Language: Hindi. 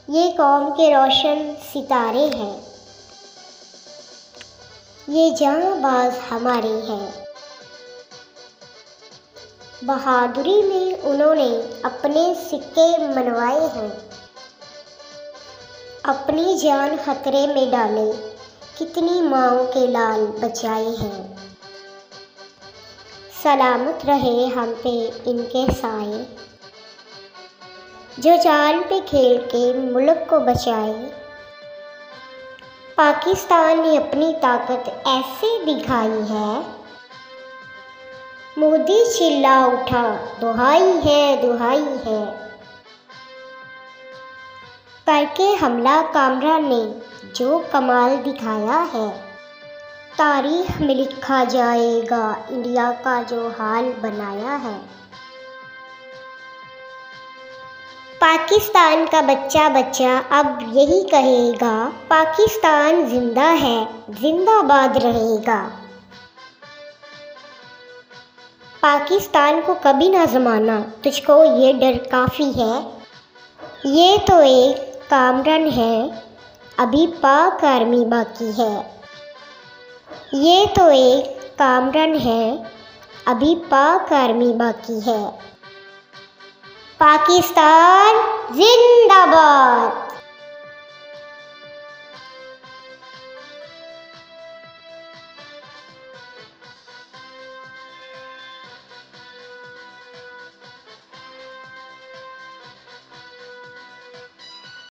ये कौम के रोशन सितारे हैं, ये जांबाज हमारे हैं। बहादुरी में उन्होंने अपने सिक्के मनवाए हैं, अपनी जान खतरे में डाले कितनी माँओं के लाल बचाए हैं। सलामत रहे हम पे इनके साए, जो जान पे खेल के मुल्क को बचाए। पाकिस्तान ने अपनी ताकत ऐसे दिखाई है, मोदी चिल्ला उठा दुहाई है दुहाई है। करके हमला कामरान ने जो कमाल दिखाया है, तारीख में लिखा जाएगा इंडिया का जो हाल बनाया है। पाकिस्तान का बच्चा बच्चा अब यही कहेगा, पाकिस्तान जिंदा है जिंदाबाद रहेगा। पाकिस्तान को कभी ना जमाना, तुझको ये डर काफ़ी है। ये तो एक कामरान है, अभी पाक आर्मी बाकी है। ये तो एक कामरान है, अभी पाक आर्मी बाकी है। पाकिस्तान जिंदाबाद।